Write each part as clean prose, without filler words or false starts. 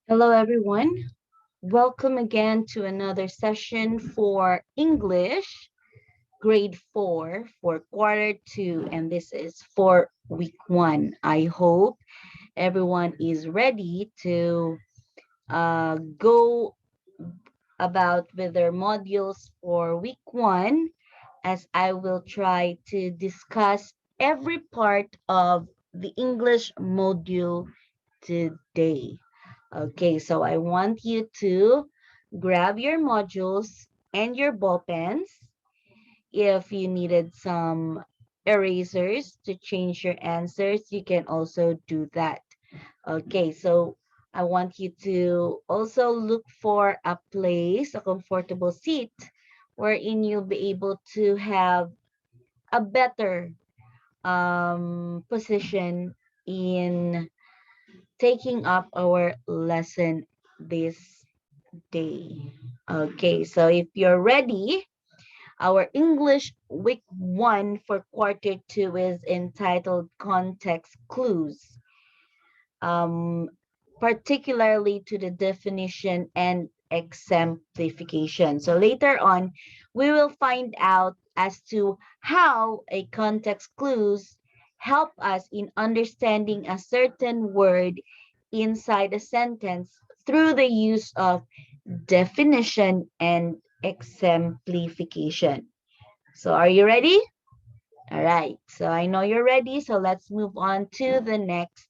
Hello, everyone. Welcome again to another session for English, grade 4 for quarter 2, and this is for week 1. I hope everyone is ready to go about with their modules for week 1, as I will try to discuss every part of the English module today. Okay, so I want you to grab your modules and your ball pens. If you needed some erasers to change your answers, you can also do that. Okay, so I want you to also look for a place, a comfortable seat, wherein you'll be able to have a better position in taking up our lesson this day. Okay, so if you're ready, our English week 1 for quarter 2 is entitled Context Clues, um, particularly to the definition and exemplification. So later on, we will find out as to how a context clues help us in understanding a certain word inside a sentence through the use of definition and exemplification. So are you ready? All right. So I know you're ready. So let's move on to the next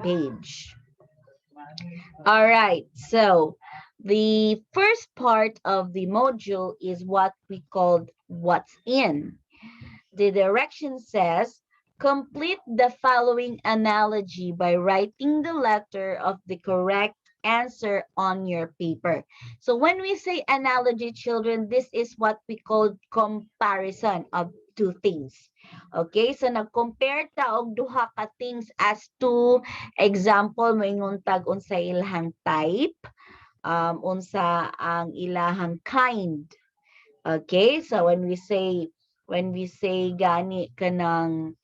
page. All right. So the first part of the module is what we called what's in. The direction says, complete the following analogy by writing the letter of the correct answer on your paper. So when we say analogy, children, this is what we call comparison of two things. Okay, so nag-compare ta og duha ka things as to example moingon tag unsa ilahang type, unsa ang ilahang kind. Okay, so when we say gani kanang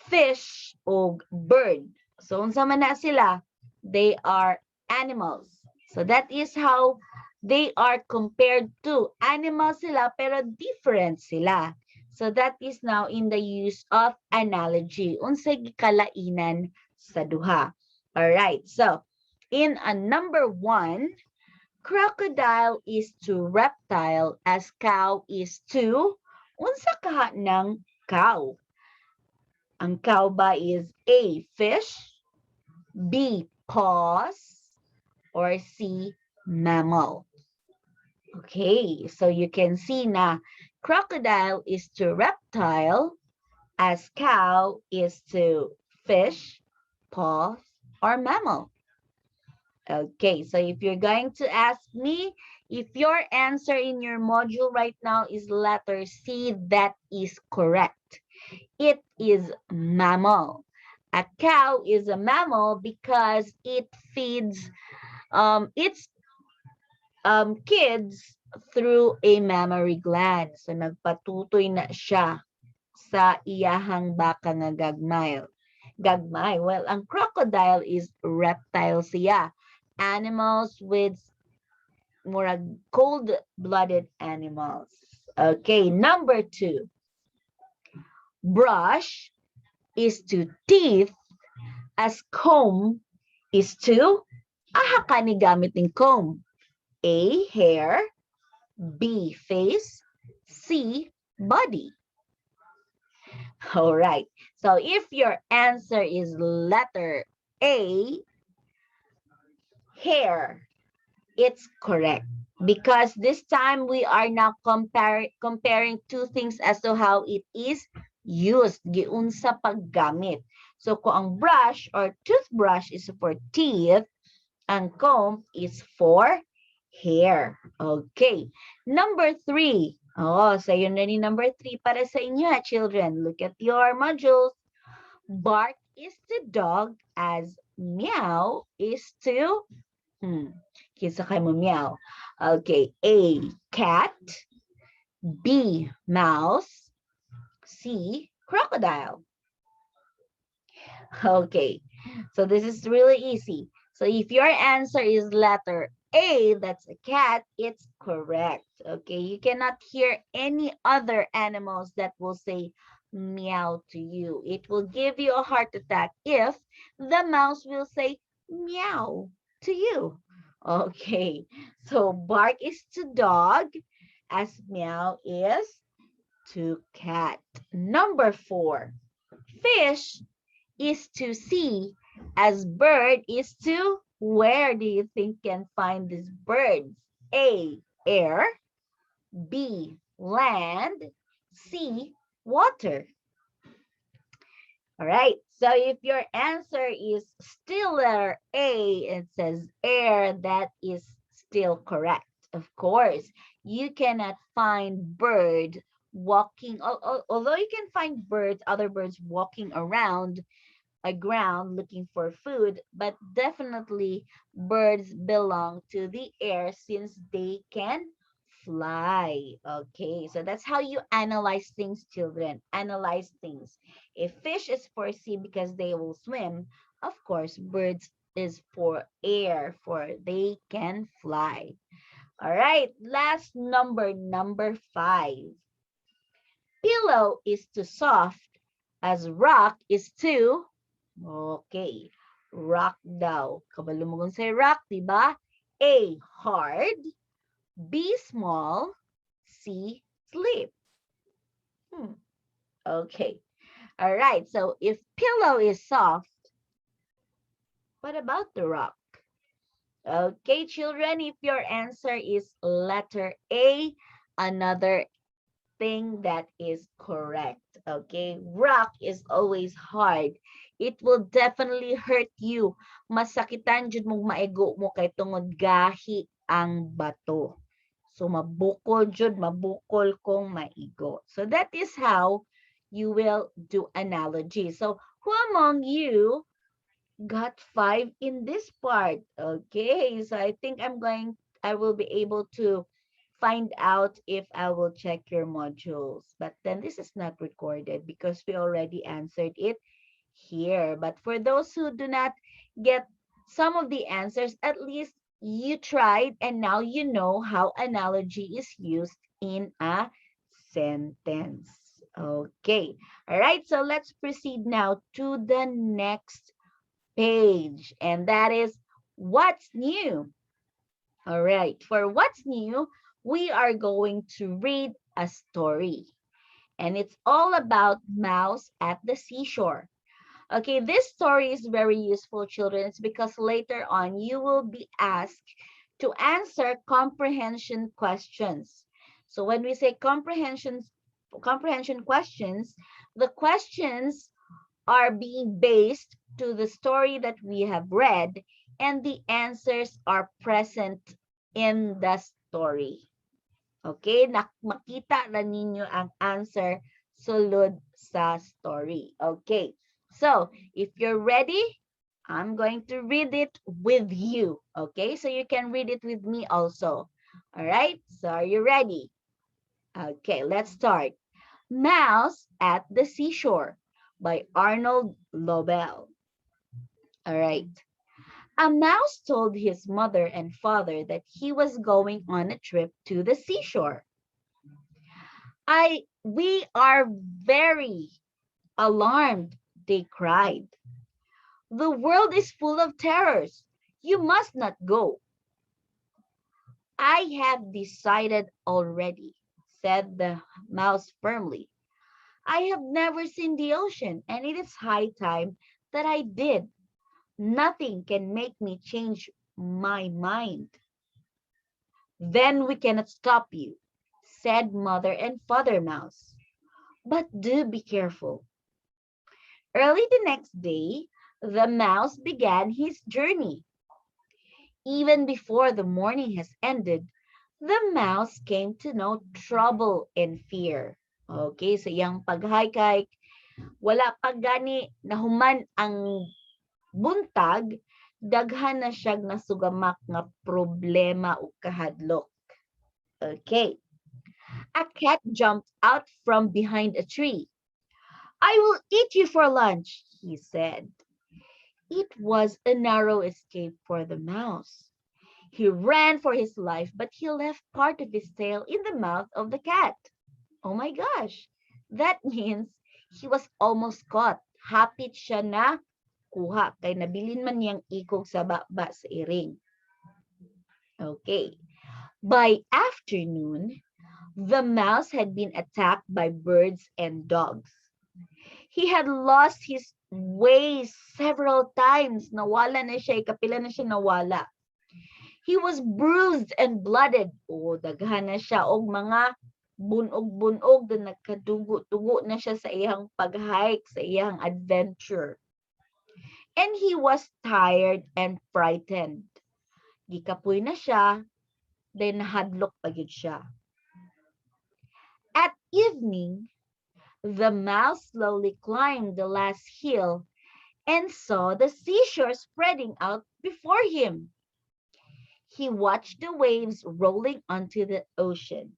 fish o bird. So unsa man na sila? They are animals. So that is how they are compared to animals sila pero different sila. So that is now in the use of analogy. Unsay gikalainan sa duha. All right. So in a number 1, crocodile is to reptile as cow is to unsa kaha ng cow. Ang cow ba is A, fish, B, paws, or C, mammal. Okay, so you can see na crocodile is to reptile as cow is to fish, paws, or mammal. Okay, so if you're going to ask me if your answer in your module right now is letter C, that is correct. It is mammal. A cow is a mammal because it feeds its kids through a mammary gland. So nagpatutoy na siya sa iyahang baka nga gagmay. Gagmay. Well, ang crocodile is reptile siya. Animals with more cold-blooded animals. Okay, number 2. Brush is to teeth as comb is to aha ka ni gamit ng comb. A, hair, B, face, C, body. All right. So if your answer is letter A, hair, it's correct. Because this time we are now comparing two things as to how it is used, giunsa paggamit. So kung ang brush or toothbrush is for teeth, ang comb is for hair. Okay. Number 3. Oh, so yun na ni number 3 para sa inyo, children. Look at your modules. Bark is to dog as meow is to kinsa kay mo meow. Okay, A, cat, B, mouse, C, crocodile. Okay. So this is really easy. So if your answer is letter A, that's a cat, it's correct. Okay, you cannot hear any other animals that will say meow to you. It will give you a heart attack if the mouse will say meow to you. Okay, so bark is to dog, as meow is to cat. Number 4, fish is to sea, as bird is to where do you think can find these birds? A, air, B, land, C, water. All right, so if your answer is still letter A, it says air, that is still correct. Of course, you cannot find bird walking, although you can find birds, other birds walking around a ground looking for food, but definitely birds belong to the air since they can fly. Okay, so that's how you analyze things, children. Analyze things. If fish is for sea because they will swim, of course, birds is for air, for they can fly. All right, last number 5. Pillow is too soft, as rock is too. Okay. Rock daw. Kabalo mo say rock, diba? A, hard. B, small. C, sleep. Okay. All right. So if pillow is soft, what about the rock? Okay, children, if your answer is letter A, another thing that is correct. Okay, rock is always hard. It will definitely hurt you. Masakitan jud mong maigo mo kay tungod gahi ang bato. So mabukol jud, mabukol kung maigo. So that is how you will do analogy. So who among you got 5 in this part? Okay, so I think I will be able to find out if I will check your modules. But then this is not recorded because we already answered it here. But for those who do not get some of the answers, at least you tried and now you know how analogy is used in a sentence. Okay. All right. So let's proceed now to the next page. And that is what's new. All right, for what's new, we are going to read a story. And it's all about mouse at the seashore. Okay, this story is very useful, children. It's because later on you will be asked to answer comprehension questions. So when we say comprehension questions, the questions are being based to the story that we have read, and the answers are present in the story. Okay? Makita na ninyo ang answer sulod sa story. Okay. So, if you're ready, I'm going to read it with you. Okay? So you can read it with me also. All right? So are you ready? Okay, let's start. Mouse at the Seashore by Arnold Lobel. All right. A mouse told his mother and father that he was going on a trip to the seashore. We are very alarmed, they cried. The world is full of terrors. You must not go. I have decided already, said the mouse firmly. I have never seen the ocean, and it is high time that I did. Nothing can make me change my mind. Then we cannot stop you, said Mother and Father Mouse. But do be careful. Early the next day, the mouse began his journey. Even before the morning has ended, the mouse came to know trouble and fear. Okay, so yung pag-hike, wala pa gani nahuman ang buntag, daghan na siyag nasugamak nga problema o kahadlok. Okay. A cat jumped out from behind a tree. I will eat you for lunch, he said. It was a narrow escape for the mouse. He ran for his life, but he left part of his tail in the mouth of the cat. Oh my gosh. That means he was almost caught. Hapit siya na kuha kay nabilin man niyang ikog sa baba sa iring. Okay. By afternoon, the mouse had been attacked by birds and dogs. He had lost his way several times. Nawala na siya. Kapila na siya nawala. He was bruised and blooded. O, daghan na siya og mga bunog-bunog na nagkadugo-dugo na siya sa iyang pag-hike, sa iyang adventure. And he was tired and frightened. Gikapoy na siya, then nahadlok pagid siya. At evening, the mouse slowly climbed the last hill and saw the seashore spreading out before him. He watched the waves rolling onto the ocean,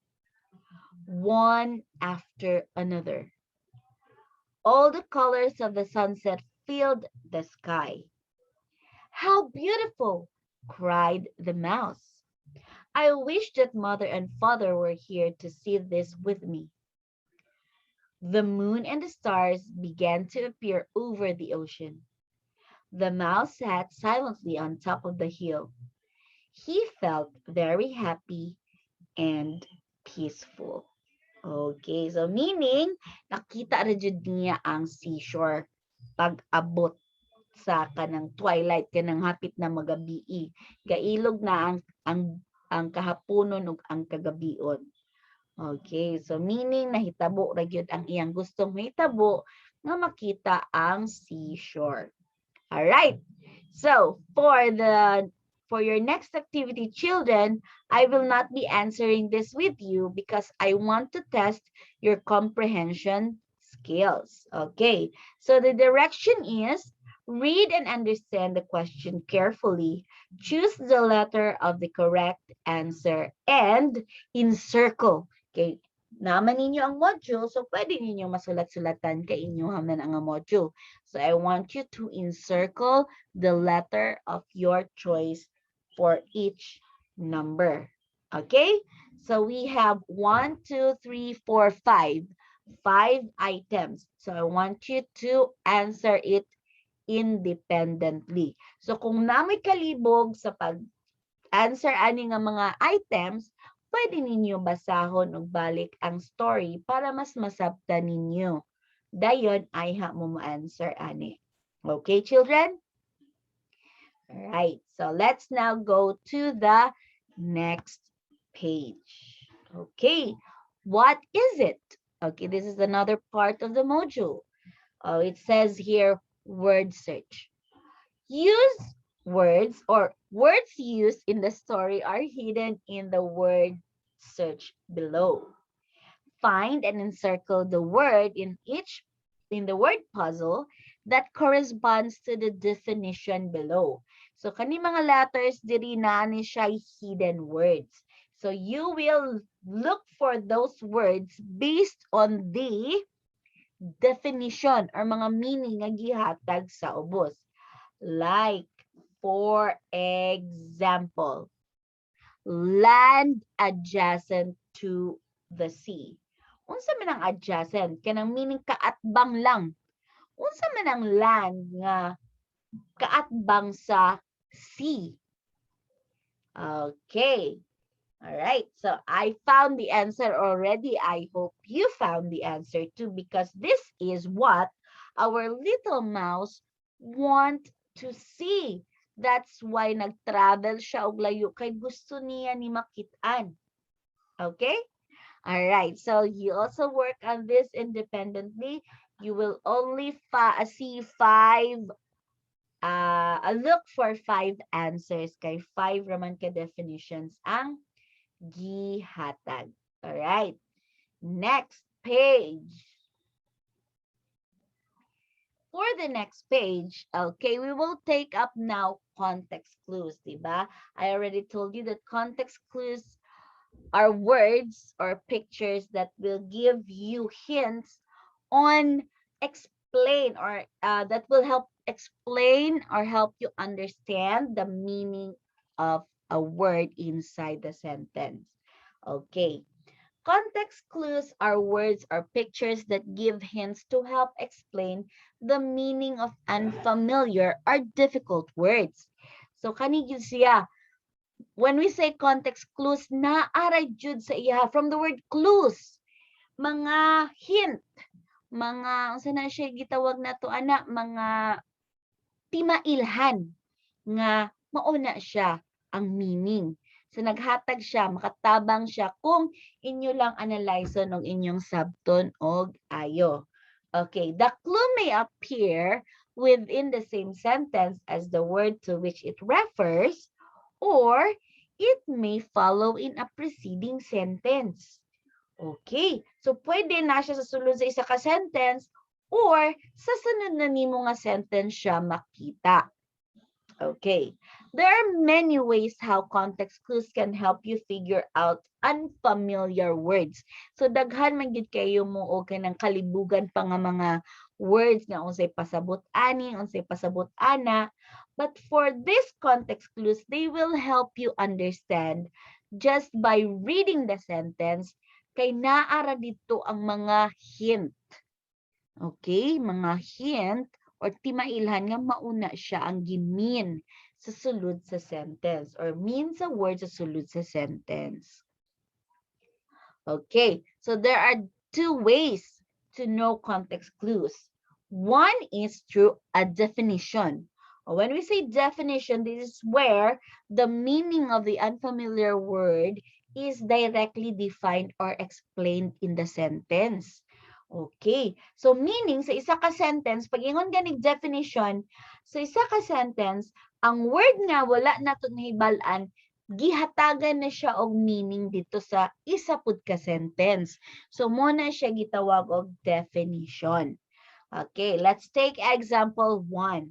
one after another. All the colors of the sunset filled the sky. How beautiful! Cried the mouse. I wish that mother and father were here to see this with me. The moon and the stars began to appear over the ocean. The mouse sat silently on top of the hill. He felt very happy and peaceful. Okay, so meaning, nakita ra jud niya ang seashore pag-abot sa kanang twilight, kanang hapit na magabii. Gailog na ang kahaponon ug ang kagabion. Okay, so meaning nahitabo ra gyud ang iyang gustong mahitabo nga makita ang seashore. All right. So, for your next activity, children, I will not be answering this with you because I want to test your comprehension skills. Okay. So the direction is read and understand the question carefully. Choose the letter of the correct answer and encircle. Okay. Naman ninyo ang module, so pwede ninyo masulat-sulatan kay inyo haman ang module. So I want you to encircle the letter of your choice for each number. Okay? So we have 1, 2, 3, 4, 5. 5 items. So I want you to answer it independently. So kung namoy kalibog sa pag-answer ani nga mga items, pwede ninyo basahon og balik ang story para mas masabtan ninyo. Dayon ay ha mo ma-answer ani. Okay, children? All right. So let's now go to the next page. Okay. What is it? Okay, this is another part of the module. It says here, word search. Use words or words used in the story are hidden in the word search below. Find and encircle the word in the word puzzle that corresponds to the definition below. So kani mga letters diri na ni siya hidden words. So you will look for those words based on the definition or mga meaning nga gihatag sa ubos. Like, for example, land adjacent to the sea. Unsa man ang adjacent? Kanang meaning kaatbang lang. Unsa man ang land nga kaatbang sa sea? Okay. All right. So I found the answer already. I hope you found the answer too, because this is what our little mouse want to see. That's why nag-travel siya og layo kay gusto niya ni makitaan. Okay? All right. So you also work on this independently. You will only see look for 5 answers kay 5 raman ka definitions ang gihatag. All right. Next page. For the next page, okay, we will take up now context clues, diba? I already told you that context clues are words or pictures that will give you hints on explain or that will help explain or help you understand the meaning of a word inside the sentence. Okay. Context clues are words or pictures that give hints to help explain the meaning of unfamiliar or difficult words. So kanigid siya, when we say context clues, naaray jud sa iya from the word clues, mga hint, mga unsa na siya gitawag nato ana, mga timailhan nga mauna siya ang meaning. So naghatag siya, makatabang siya kung inyo lang analyzon og inyong sabton og ayo. Okay, the clue may appear within the same sentence as the word to which it refers, or it may follow in a preceding sentence. Okay, so pwede na siya sa sulod sa isa ka sentence or sa sunod na nimo nga sentence siya makita. Okay, there are many ways how context clues can help you figure out unfamiliar words. So daghan man gid kayo mo o kanang kalibugan pa nga mga words nga unsay pasabot ani, unsay pasabot ana. But for these context clues, they will help you understand just by reading the sentence kay naara dito ang mga hint. Okay, mga hint or timailhan nga mauna siya ang gimin sa sulod sa sentence or mean sa word sa sulod sa sentence. Okay, so there are two ways to know context clues. One is through a definition. When we say definition, this is where the meaning of the unfamiliar word is directly defined or explained in the sentence. Okay. So meaning sa isa ka sentence, pag ingon ganig definition, sa isa ka sentence, ang word nga wala nato nahibalan, gihatagan na siya og meaning dito sa isa pud ka sentence. So mo na siya gitawag og definition. Okay, let's take example 1.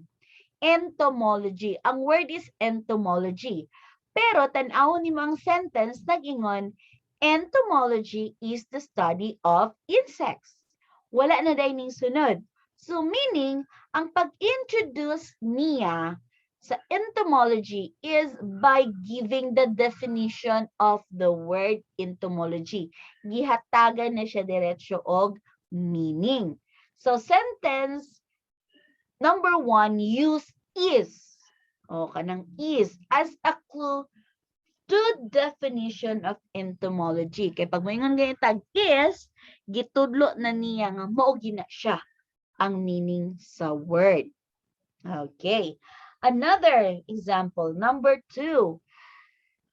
Entomology. Ang word is entomology. Pero tan-awon nimo ang sentence nag-ingon, entomology is the study of insects. Wala na dahil ning sunod. So meaning, ang pag-introduce niya sa entomology is by giving the definition of the word entomology. Gihatagan na siya diretsyo og meaning. So sentence number 1, use is. O kanang is as a clue to definition of entomology. Kay pag moingon ganyan tag is, gitudlo na niya nga mao gina siya ang meaning sa word. Okay. Another example, number 2.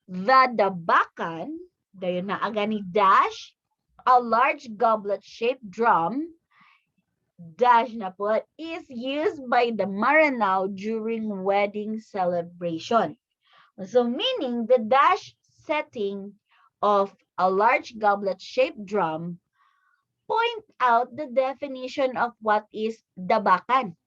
The dabakan, dayon na agani dash, a large goblet-shaped drum, dash na po, is used by the Maranao during wedding celebration. So meaning the dash setting of a large goblet-shaped drum point out the definition of what is dabakan.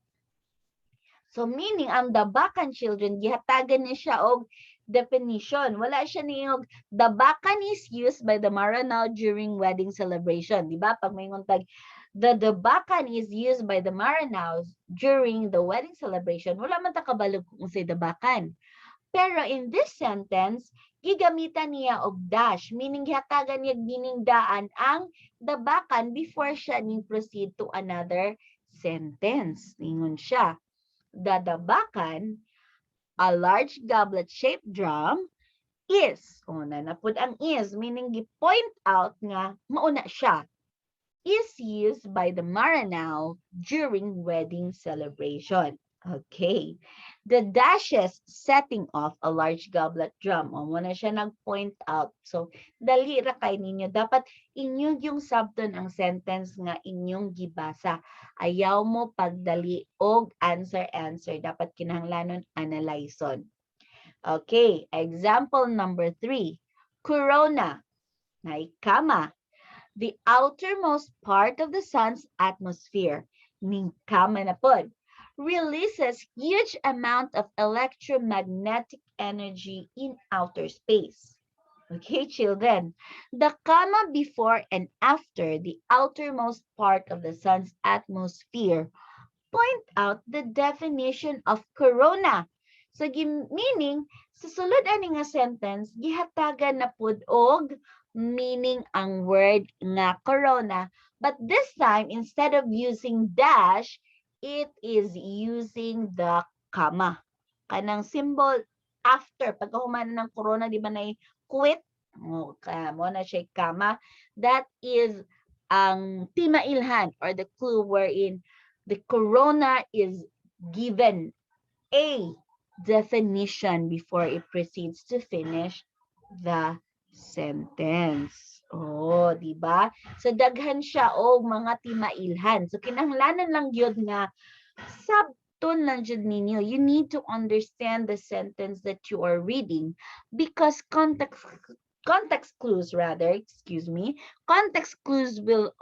So meaning ang dabakan, children, gihatagan niya siya og definition. Wala siya niyog dabakan is used by the Maranao during wedding celebration. Di ba? Pag may nguntag, the dabakan is used by the Maranao during the wedding celebration. Wala man ta kabalog kung say dabakan. Pero in this sentence, gigamitan niya og dash, meaning hatagan niya giningdaan ang dabakan before siya ning proceed to another sentence. Ningon siya, the dabakan, a large goblet-shaped drum, is, una na pud ang is, meaning gi-point out nga mauna siya, is used by the Maranao during wedding celebration. Okay. The dashes setting off a large goblet drum. O muna siya nag-point out. So, dali ra kay ninyo. Dapat inyong yung sabton ang sentence nga inyong gibasa. Ayaw mo pagdali og answer. Dapat kinahanglanon analyzon. Okay. Example number 3. Corona. Naikama. The outermost part of the sun's atmosphere. Ning kama na pod. Releases huge amount of electromagnetic energy in outer space. Okay, children. The comma before and after the outermost part of the sun's atmosphere point out the definition of corona. So, meaning, sa sulod ani nga sentence, gihatagan na pud og meaning ang word nga corona. But this time, instead of using dash, it is using the comma. Kanang symbol after. Pagkahuman ng corona, di ba na quit? O, mo na siya comma. That is ang timailhan or the clue wherein the corona is given a definition before it proceeds to finish the sentence. Oh, di ba? So daghan siya og mga timailhan. So kinahanglanan lang gyud nga sabton lang jud ninyo. You need to understand the sentence that you are reading because context clues rather, excuse me, context clues will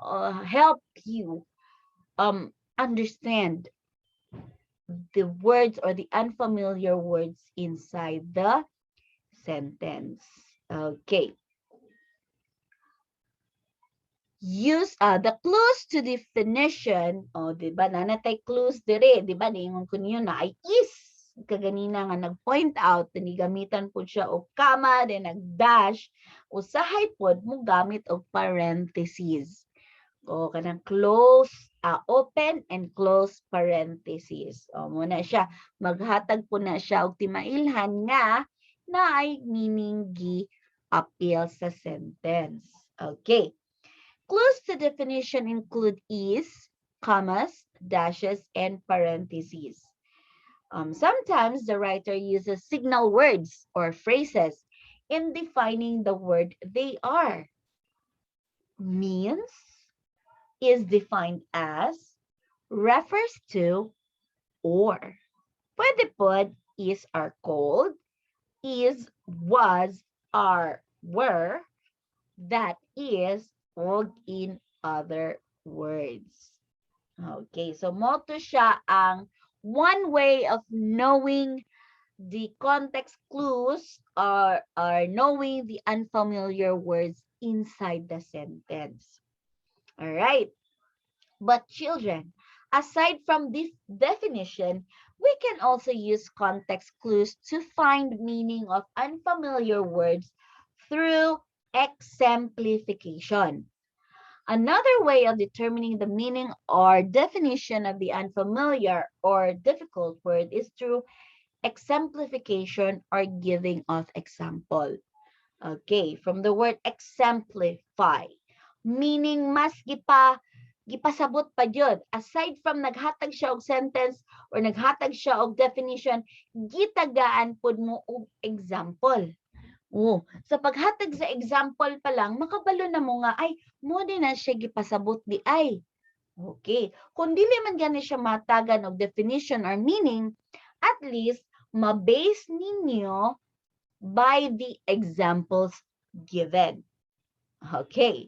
help you understand the words or the unfamiliar words inside the sentence. Okay. Use the clues to definition. O, di ba? Nanatay clues dire. Di ba? Ningon ko niyo na ay is. Kaganina nga nag-point out, gamitan po siya o comma, then nag-dash. Usahay po mo gamit o parentheses. O kanang close, open and close parentheses. O muna siya. Maghatag po na siya og timailhan nga na ay meaning gi-appeal sa sentence. Okay. Clues to definition include is, commas, dashes, and parentheses. Sometimes the writer uses signal words or phrases in defining the word they are. Means is defined as, refers to, or. Pwede pod is, are, cold, is, was, are, were, that is, or in other words. Okay, so moto siya ang one way of knowing the context clues or knowing the unfamiliar words inside the sentence. All right. But children, aside from this definition, we can also use context clues to find meaning of unfamiliar words through exemplification. Another way of determining the meaning or definition of the unfamiliar or difficult word is through exemplification or giving of example. Okay, from the word exemplify, meaning mas gipasabot pa yun. Aside from naghatag siya og sentence or naghatag siya og definition, gitagaan pod mo og example. Oh, sa paghatag sa example pa lang, makabalo na mo nga, ay, mo din na siya gipasabot di ay. Okay. Kung dili man gani siya matagan og definition or meaning, at least, ma-base ninyo by the examples given. Okay.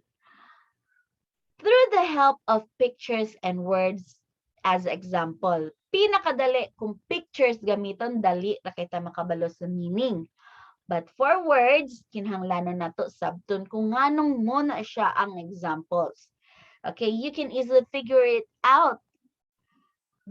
Through the help of pictures and words as example, pinakadali kung pictures gamiton, dali na kita makabalo sa meaning. But for words, kinahanglanan nato sabton kung nganong mo na siya ang examples. Okay, you can easily figure it out.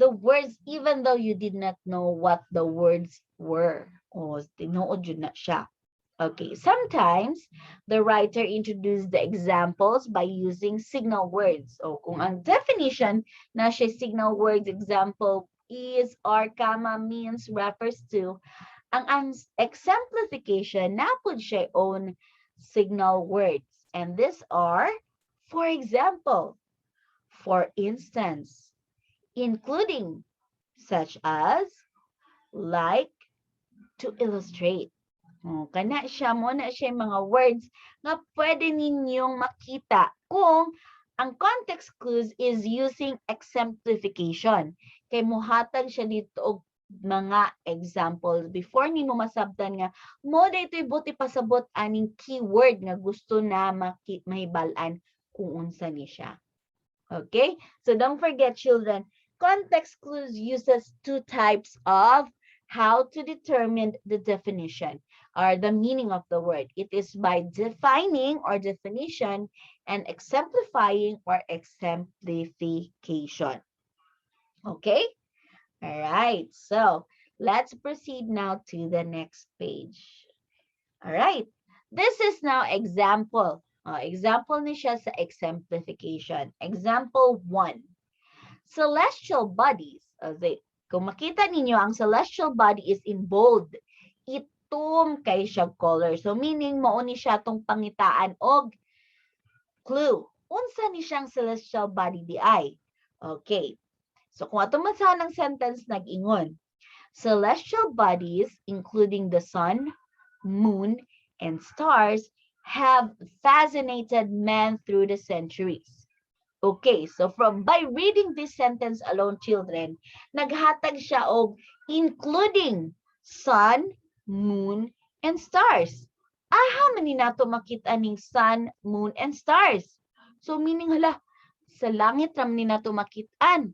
The words, even though you did not know what the words were. O, tinuod yun na siya. Okay, sometimes the writer introduced the examples by using signal words. O, kung ang definition na siya signal words example is, or, comma, means, refers to, ang exemplification na po siya own signal words. And these are, for example, for instance, including, such as, like, to illustrate. Kana siya mo na siya mga words na pwede ninyong makita kung ang context clues is using exemplification. Kay muhatag siya dito og mga examples before nimo masabtan nga mo daytoy buti pasabot aning keyword nga gusto na mahibal-an kung unsa ni siya. Okay? So don't forget, children, context clues uses two types of how to determine the definition or the meaning of the word. It is by defining or definition and exemplifying or exemplification. Okay? All right. So, let's proceed now to the next page. All right. This is now example. Example ni siya sa exemplification. Example 1. Celestial bodies. Kung makita ninyo, ang celestial body is in bold. Itom kay siya color. So, meaning, mao ni siya tong pangitaan og clue. Unsa ni siyang celestial body di ay? Okay. So, kung ato masahan ng sentence, nag-ingon. Celestial bodies, including the sun, moon, and stars, have fascinated man through the centuries. Okay, so by reading this sentence alone, children, naghatag siya og including sun, moon, and stars. How many nato makita ning sun, moon, and stars? So meaning, hala, sa langit ram ni nato makitaan.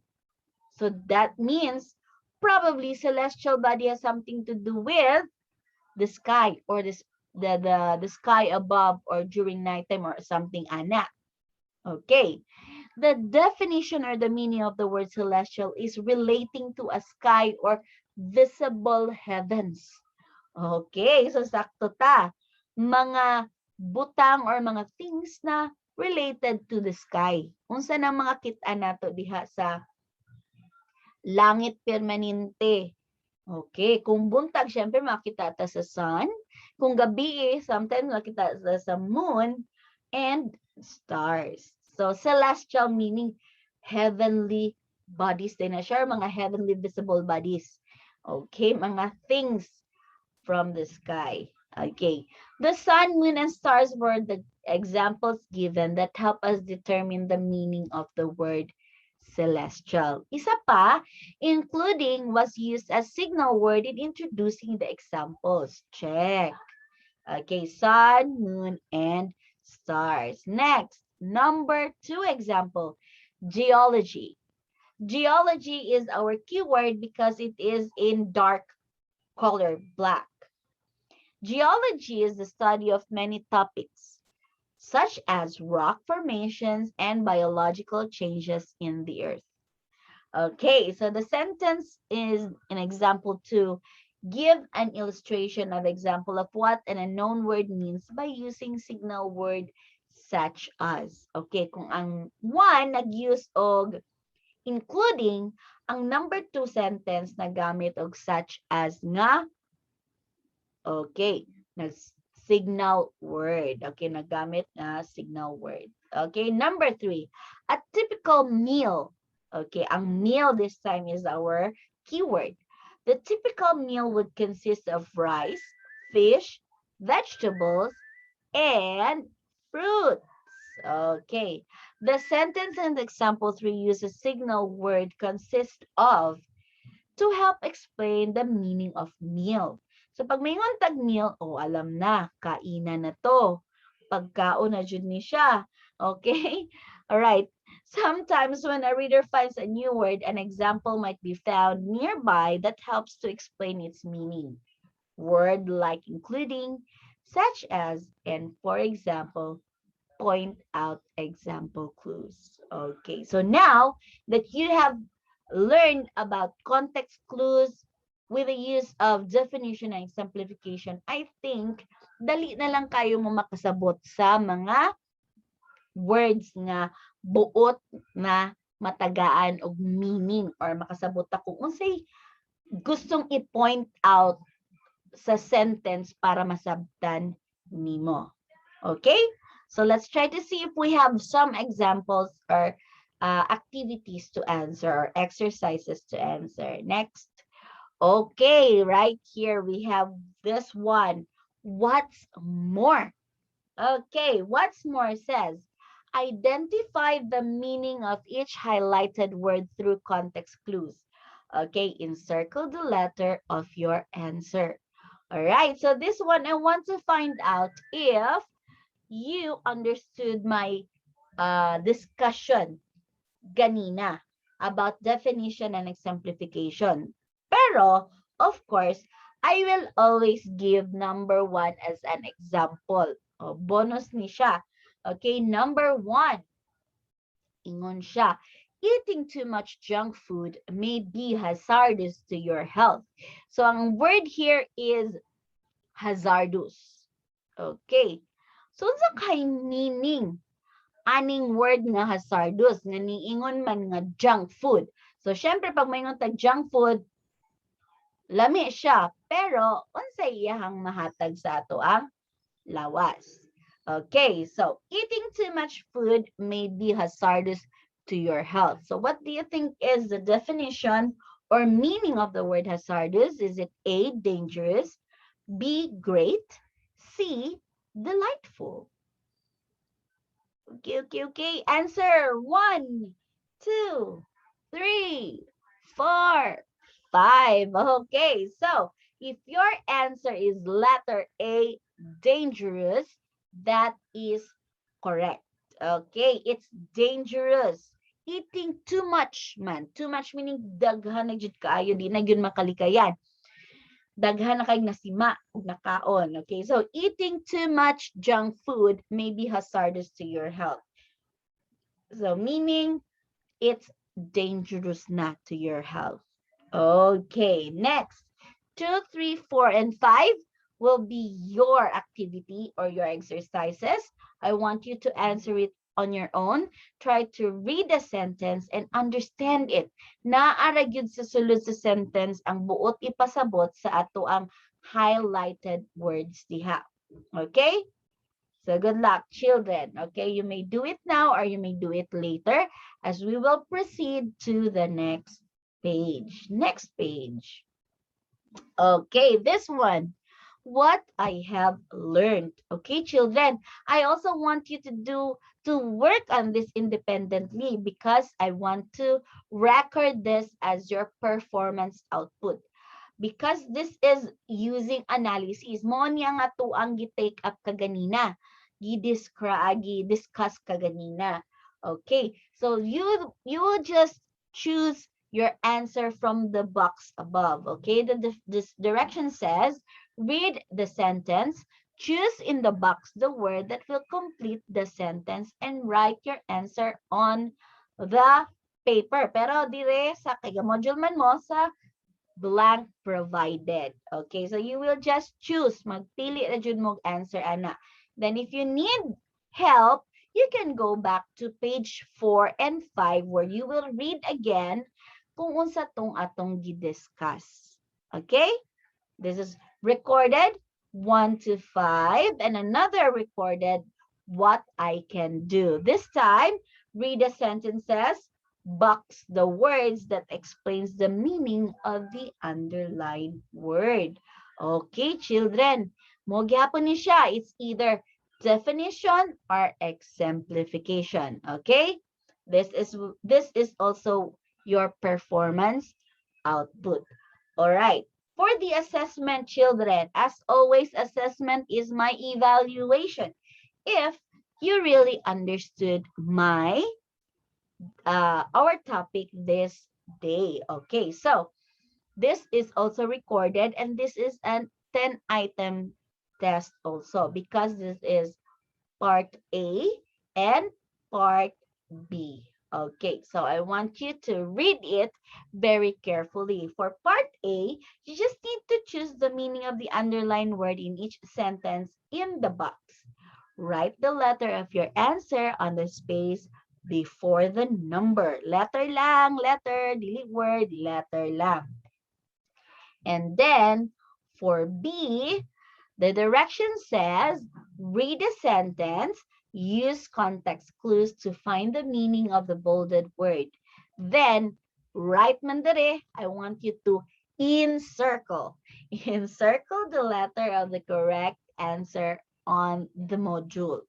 So that means probably celestial body has something to do with the sky or the sky above or during nighttime or something ana. Okay. The definition or the meaning of the word celestial is relating to a sky or visible heavens. Okay, so sakto ta. Mga butang or mga things na related to the sky. Unsa na mga kita nato diha sa langit permanente. Okay, kung buntag, syempre makita ta sa sun. Kung gabi, sometimes makita sa moon and stars. So, celestial meaning heavenly bodies din na siya, mga heavenly visible bodies. Okay, mga things from the sky. Okay, the sun, moon, and stars were the examples given that help us determine the meaning of the word celestial. Isa pa, including was used as signal word in introducing the examples. Check. Okay, sun, moon, and stars. Next, number 2 example, geology. Geology is our keyword because it is in dark color, black. Geology is the study of many topics, such as rock formations and biological changes in the earth. Okay, so the sentence is an example 2. Give an illustration of example of what an unknown word means by using signal word such as. Okay, kung ang 1 nag-use og including, ang number 2 sentence nagamit og such as nga. Okay, signal word. Okay, nagamit na signal word. Okay, number 3, a typical meal. Okay, ang meal this time is our keyword. The typical meal would consist of rice, fish, vegetables, and fruits. Okay, the sentence in example 3 uses signal word consist of to help explain the meaning of meal. So pag may tag meal, alam na, kainan na to. Pagkaon na jud ni siya. Okay? All right. Sometimes when a reader finds a new word, an example might be found nearby that helps to explain its meaning. Word like including, such as, and for example, point out example clues. Okay, so now that you have learned about context clues with the use of definition and exemplification, I think dali na lang kayo mo makasabot sa mga words nga buot na matagaan og meaning or makasabot ako unsay gustong i-point out sa sentence para masabtan nimo. Okay? So let's try to see if we have some examples or activities to answer or exercises to answer. Next. Okay, right here we have this one. What's more? Okay, what's more says, identify the meaning of each highlighted word through context clues. Okay, encircle the letter of your answer. All right, so this one I want to find out if you understood my discussion ganina about definition and exemplification. Pero, of course, I will always give number 1 as an example. Bonus ni siya. Okay, number 1. Ingon siya. eating too much junk food may be hazardous to your health. So ang word here is hazardous. Okay. So unsa kay meaning aning word nga hazardous nga niingon man nga junk food. So syempre pag may tag junk food, lami siya, pero unsay iyahang mahatag sa ato ang lawas. Okay, so eating too much food may be hazardous to your health. So what do you think is the definition or meaning of the word hazardous? Is it A, dangerous, B, great, C, delightful? Okay. Answer 1, 2, 3, 4, 5. Okay, so if your answer is letter A, dangerous, that is correct. Okay, it's dangerous. Eating too much, man. Too much meaning daghan na jud kaayo, di na gyud makalikayan. Daghan na kay nasima ug nakaon. Okay, so eating too much junk food may be hazardous to your health. So meaning it's dangerous not to your health. Okay, next. 2, 3, 4, and 5 will be your activity or your exercises. I want you to answer it on your own. Try to read the sentence and understand it. Naara gyud sa sulod sa sentence ang buot ipasabot sa ato ang highlighted words diha. Okay? So good luck, children. Okay, you may do it now or you may do it later as we will proceed to the next page. Next page. Okay, this one. What I have learned. Okay, children, I also want you to work on this independently because I want to record this as your performance output. Because this is using analysis. Mo niya nga to ang gi-take up kaganina. Gi-discuss kaganina. Okay, so you will just choose your answer from the box above. Okay, this direction says, read the sentence, choose in the box the word that will complete the sentence, and write your answer on the paper. Pero dire sa kay module man mo sa blank provided. Okay, so you will just choose. Magpili na jud mo answer, ana. Then if you need help, you can go back to page 4 and 5 where you will read again kung unsa tong atong gi-discuss. Okay? This is recorded 1 to 5 and another recorded what I can do. This time, read the sentences, box the words that explains the meaning of the underlined word. Okay, children. Mo gyapon ni siya. It's either definition or exemplification. Okay? This is also your performance output. All right. For the assessment, children, as always, assessment is my evaluation. If you really understood our topic this day. Okay, so this is also recorded and this is a 10-item test also because this is part A and part B. Okay, so I want you to read it very carefully. For part A, you just need to choose the meaning of the underlined word in each sentence in the box. Write the letter of your answer on the space before the number. Letter lang, letter, dili word, letter lang. And then for B, the direction says, read a sentence, use context clues to find the meaning of the bolded word. Then, write man dere, I want you to encircle. Encircle the letter of the correct answer on the module.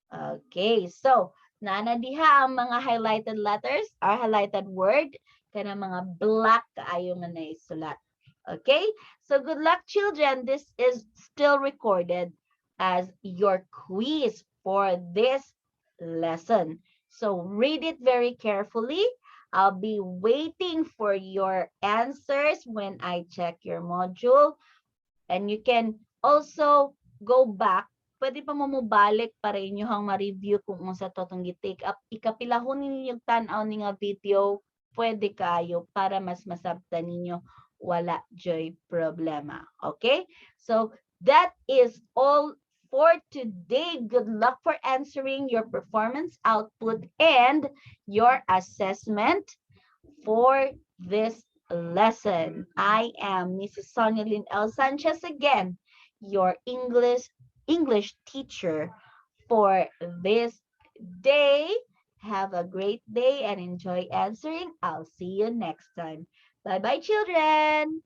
Okay, so nana diha ang mga highlighted letters or highlighted word kana mga black kaayo nga naisulat. Okay, so good luck, children. This is still recorded as your quiz for this lesson. So read it very carefully. I'll be waiting for your answers when I check your module. And you can also go back pwede pa mo mobalik para inyohang ma-review kung unsa to tong gi-take up. Ikapilahon ninyo yung tan-aw ni nga video, pwede kayo para mas masabtan ninyo wala joy problema. Okay? So that is all for today. Good luck for answering your performance output and your assessment for this lesson. I am Mrs. Sonia Lynn L. Sanchez again, your English teacher for this day. Have a great day and enjoy answering. I'll see you next time. Bye-bye, children.